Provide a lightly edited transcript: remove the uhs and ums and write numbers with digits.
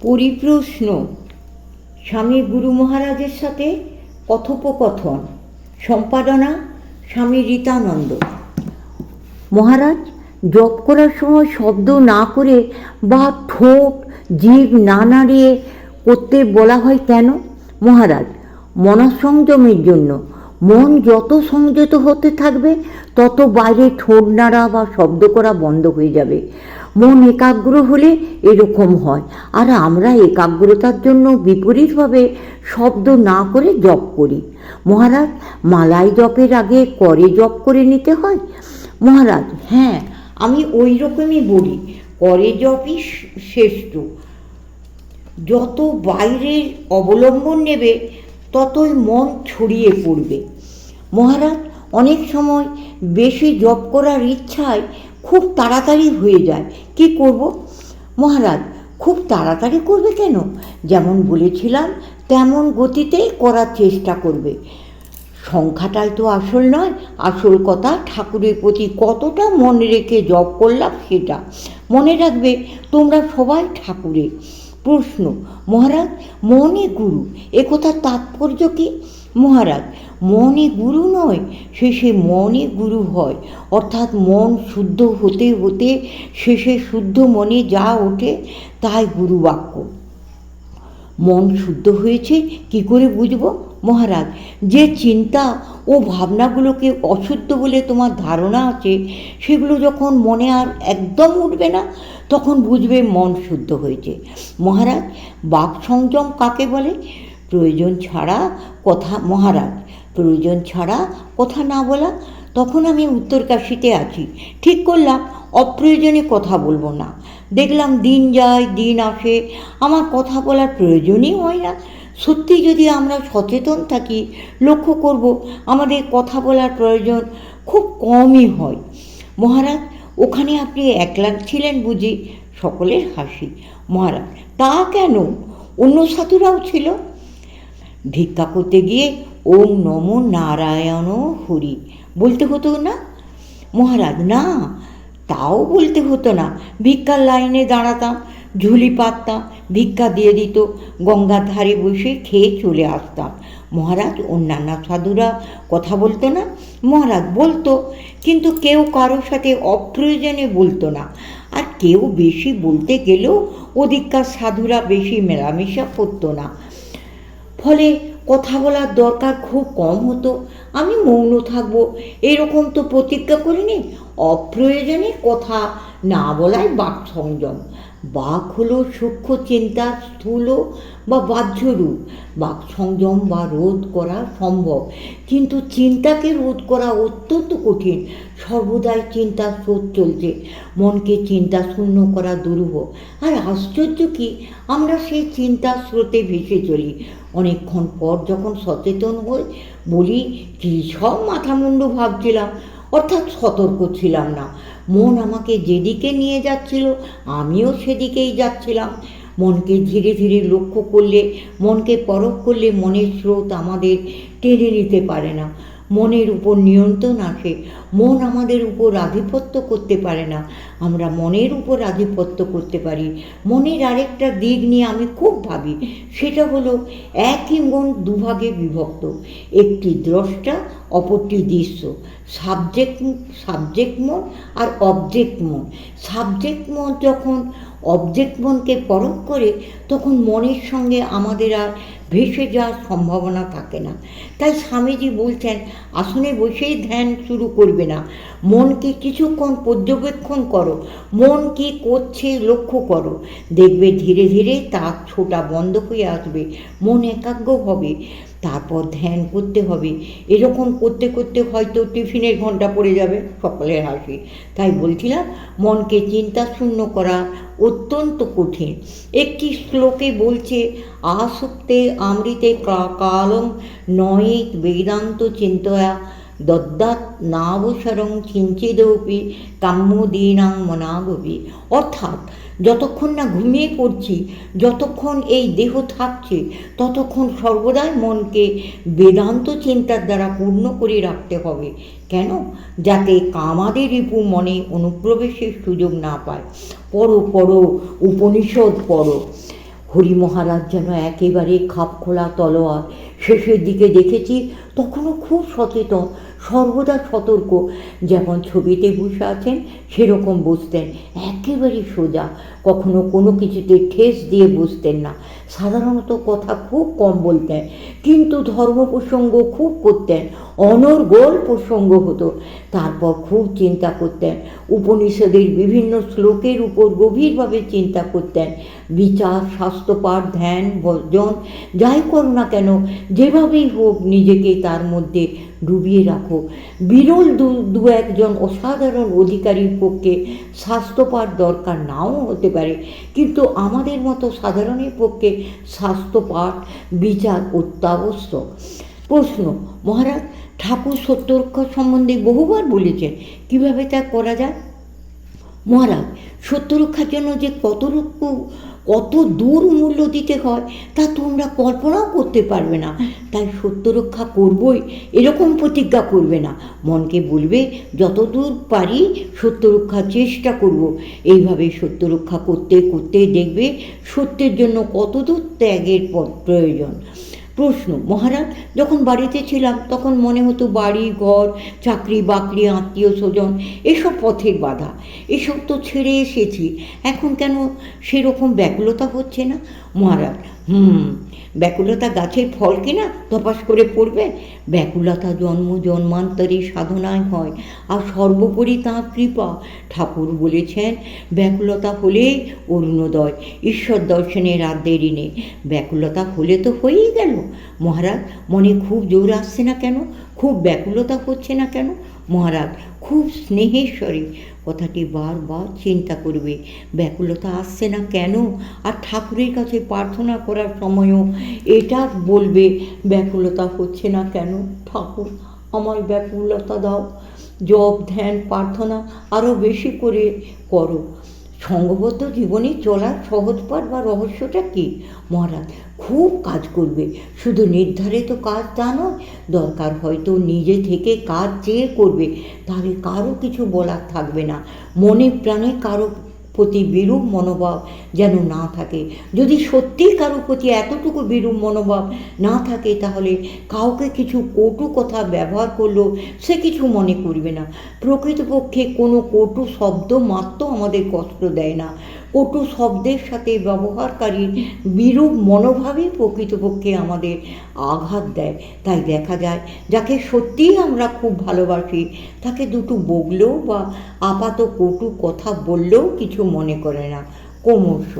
পরিপ্রশ্ন স্বামী গুরু মহারাজের সাথে কথোপকথন। সম্পাদনা স্বামী রীতানন্দ। মহারাজ, জপ করার সময় শব্দ না করে বা ঠোঁট জিভ না নাড়িয়ে করতে বলা হয় কেন? মহারাজ, মনঃসংযমের জন্য। মন যত সংযত হতে থাকবে তত বাইরে ঠোঁট নাড়া বা শব্দ করা বন্ধ হয়ে যাবে। মন একাগ্র হলে এরকম হয়। আর আমরা একাগ্রতার জন্য বিপরীতভাবে শব্দ না করে জপ করি। মহারাজ, মালাই জপের আগে করে জপ করে নিতে হয়? মহারাজ, হ্যাঁ, আমি ওই রকমই বলি। করে জপই শ্রেষ্ঠ। যত বাইরের অবলম্বন নেবে ততই মন ছড়িয়ে পড়বে। মহারাজ, অনেক সময় বেশি জপ করার ইচ্ছায় খুব তাড়াতাড়ি হয়ে যায়, কি করব? মহারাজ, খুব তাড়াতাড়ি করবে কেন? যেমন বলেছিলাম তেমন গতিতেই করার চেষ্টা করবে। সংখ্যাটাই তো আসল নয়, আসল কথা ঠাকুরের প্রতি কতটা মন রেখে জপ করলাম সেটা। মনে রাখবে তোমরা সবাই ঠাকুরের। প্রশ্ন, মহারাজ, মনই গুরু, একথার তাৎপর্য কি? মহারাজ, মনই গুরু নয়, শেষে মনই গুরু হয়। অর্থাৎ মন শুদ্ধ হতে হতে শেষে শুদ্ধ মনে যা ওঠে তাই গুরু বাক্য। মন শুদ্ধ হয়েছে কি করে বুঝব? মহারাজ, যে চিন্তা ও ভাবনাগুলোকে অশুদ্ধ বলে তোমার ধারণা আছে সেগুলো যখন মনে আর একদম উঠবে না তখন বুঝবে মন শুদ্ধ হয়েছে। মহারাজ, বাক সংযম কাকে বলে? প্রয়োজন ছাড়া কথা। মহারাজ, প্রয়োজন ছাড়া কথা না বলা। তখন আমি উত্তরকাশীতে আছি, ঠিক করলাম অপ্রয়োজনে কথা বলবো না। দেখলাম দিন যায় দিন আসে, আমার কথা বলার প্রয়োজনই হয় না। সত্যি যদি আমরা সচেতন থাকি, লক্ষ্য করব আমাদের কথা বলার প্রয়োজন খুব কমই হয়। মহারাজ, ওখানে আপনি একলা ছিলেন বুঝি? সকলের হাসি। মহারাজ, তা কেন? অন্য সাধুরাও ছিল। ভিক্ষা করতে গিয়ে ওম নমো নারায়ণ হরি বলতে হতো না? মহারাজ, না, তাও বলতে হতো না। ভিক্ষার লাইনে দাঁড়াতাম, ঝুলি পাততাম, ভিক্ষা দিয়ে দিত, গঙ্গার ধারে বসে খেয়ে চলে আসতাম। মহারাজ, অন্যান্য সাধুরা কথা বলতো না? মহারাজ, বলতো, কিন্তু কেউ কারোর সাথে অপ্রয়োজনে বলতো না। আর কেউ বেশি বলতে গেলেও ওদিককার সাধুরা বেশি মেলামেশা করতো না। ফলে কথা বলার দরকার খুব কম হতো। আমি মৌন থাকবো এরকম তো প্রতিজ্ঞা করিনি। অপ্রয়োজনে কথা না বলাই বাক সংযম। বাক হলো সূক্ষ্ম চিন্তার স্থূল বা বাহ্য রূপ। বাক সংযম বা রোধ করা সম্ভব, কিন্তু চিন্তাকে রোধ করা অত্যন্ত কঠিন। সর্বদাই চিন্তার স্রোত চলছে, মনকে চিন্তা শূন্য করা দুরূহ। আর আশ্চর্য কি, আমরা সেই চিন্তার স্রোতে ভেসে চলি। অনেকক্ষণ পর যখন সচেতন হই বলি, কী সব মাথামুন্ডু ভাবছিলাম, অর্থাৎ সতর্ক ছিলাম না। মন আমাকে যেদিকে নিয়ে যাচ্ছিল আমিও সেদিকেই যাচ্ছিলাম। মনকে ধীরে ধীরে লক্ষ্য করলে, মনকে পরখ করলে মনের স্রোত আমাদের টেনে নিতে পারে না। মনের উপর নিয়ন্ত্রণ আসে, মন আমাদের উপর আধিপত্য করতে পারে না। আমরা মনের উপর আধিপত্য করতে পারি। মনের আরেকটা দিক নিয়ে আমি খুব ভাবি, সেটা হলো একই মন দুভাগে বিভক্ত। একটি দ্রষ্টা, অপরটি দৃশ্য। সাবজেক্ট মন আর অবজেক্ট মন। সাবজেক্ট মন যখন অবজেক্ট মনকে পরখ করে তখন মনের সঙ্গে আমাদের আর ভেসে যাওয়ার সম্ভাবনা থাকে না। তাই স্বামীজি বলছেন, আসনে বসেই ধ্যান শুরু করবে না, মনকে কিছুক্ষণ পর্যবেক্ষণ করো, মন কি করছে লক্ষ্য করো। দেখবে ধীরে ধীরে তার ছোটা বন্ধ হয়ে আসবে, মন একাগ্র হবে। তারপর ধ্যান করতে হবে। এরকম করতে করতে হয়তো টিফিনের ঘন্টা পড়ে যাবে, সকলের হাসি। তাই বলছিলাম, মনকে চিন্তা শূন্য করা অত্যন্ত কঠিন। একটি শ্লোকে বলছে, আসক্তে আমৃতে কালং নয়েক বেদান্ত চিন্তয়া দদ্যাৎ নাবসরং কিঞ্চিদপি কাম্যদীনাং মনাগপি। অর্থাৎ যতক্ষণ না ঘুমিয়ে পড়ছি, যতক্ষণ এই দেহ থাকছে, ততক্ষণ সর্বদাই মনকে বেদান্ত চিন্তার দ্বারা পূর্ণ করে রাখতে হবে। কেন? যাতে কামাদি রিপু মনে অনুপ্রবেশের সুযোগ না পায়। পড়ো উপনিষদ পড়ো, হরি মহারাজ যেন একেবারে খাপ খোলা তলোয়ার। শেষের দিকে দেখেছি তখনও খুব সচেতন, সর্বদা সতর্ক। যেমন ছবিতে বসে আছেন সেরকম বসতেন, একেবারে সোজা, কখনো কোনো কিছুতে ঠেস দিয়ে বসতেন না। সাধারণত কথা খুব কম বলতেন, কিন্তু ধর্ম প্রসঙ্গ খুব করতেন, অনর্গল প্রসঙ্গ হতো। তারপর খুব চিন্তা করতেন, উপনিষদের বিভিন্ন শ্লোকের উপর গভীরভাবে চিন্তা করতেন। বিচার, স্বাস্থ্যপাঠ, ধ্যান, ভজন যাই করো না কেন, যেভাবেই হোক নিজেকে তার মধ্যে ডুবিয়ে রাখো। বিরল দু একজন অসাধারণ অধিকারীর পক্ষে স্বাস্থ্যপাঠ দরকার নাও হতে পারে, কিন্তু আমাদের মতো সাধারণের পক্ষে স্বাস্থ্যপাঠ, বিচার অত্যাবশ্যক। প্রশ্ন: মহারাজ, ঠাকুর সত্যরক্ষা সম্বন্ধে বহুবার বলেছেন, কিভাবে তা করা যায়? মহারাজ, সত্যরক্ষার জন্য যে কত দূর মূল্য দিতে হয় তা তোমরা কল্পনাও করতে পারবে না। তাই সত্যরক্ষা করবই এরকম প্রতিজ্ঞা করবে না, মনকে বলবে যতদূর পারি সত্যরক্ষার চেষ্টা করব। এইভাবে সত্যরক্ষা করতে করতে দেখবে সত্যের জন্য কতদূর ত্যাগের প্রয়োজন। প্রশ্ন: মহারাজ, যখন বাড়িতে ছিলাম তখন মনে হতো বাড়ি ঘর, চাকরি বাকরি, আত্মীয় স্বজন এসব পথের বাধা, এসব তো ছেড়ে এসেছি, এখন কেন সেরকম ব্যাকুলতা হচ্ছে না? মহারাজ: ব্যাকুলতা গাছের ফল কিনা ধপাস করে পড়বে? ব্যাকুলতা জন্ম জন্মান্তরে সাধনায় হয়, আর সর্বোপরি তাঁর কৃপা। ঠাকুর বলেছেন, ব্যাকুলতা হলেই অরুণোদয়, ঈশ্বর দর্শনের আর দেরি নেই। ব্যাকুলতা হলে তো হয়েই গেল। মহারাজ, মনে খুব জোর আসছে না কেন? খুব ব্যাকুলতা হচ্ছে না কেন? মহারাজ, খুব স্নেহের স্বরে কথাটি বারবার চিন্তা করবে, ব্যাকুলতা আসছে না কেন, আর ঠাকুরের কাছে প্রার্থনা করার সময়ও এটা বলবে, ব্যাকুলতা হচ্ছে না কেন, ঠাকুর আমার ব্যাকুলতা দাও। জপ, ধ্যান, প্রার্থনা আরও বেশি করে করো। সঙ্গবদ্ধ জীবনে চলার সহজ পাঠ বা রহস্যটা কী? মহারাজ, খুব কাজ করবে, শুধু নির্ধারিত কাজ তা নয়, দরকার হয়তো নিজে থেকে কাজ চেয়ে করবে, তাহলে কারো কিছু বলার থাকবে না। মনে প্রাণে কারো প্রতি বিরূপ মনোভাব যেন না থাকে। যদি সত্যিই কারো প্রতি এতটুকু বিরূপ মনোভাব না থাকে, তাহলে কাউকে কিছু কটু কথা ব্যবহার করলেও সে কিছু মনে করবে না। প্রকৃতপক্ষে কোনো কটু শব্দ মাত্র আমাদের কষ্ট দেয় না, কটু শব্দের সাথে ব্যবহারকারীর বিরূপ মনোভাবই প্রকৃতপক্ষে আমাদের আঘাত দেয়। তাই দেখা যায়, যাকে সত্যিই আমরা খুব ভালোবাসি তাকে দুটো বকলেও বা আপাত কটু কথা বললেও কিছু মনে করে না। ক্রমশ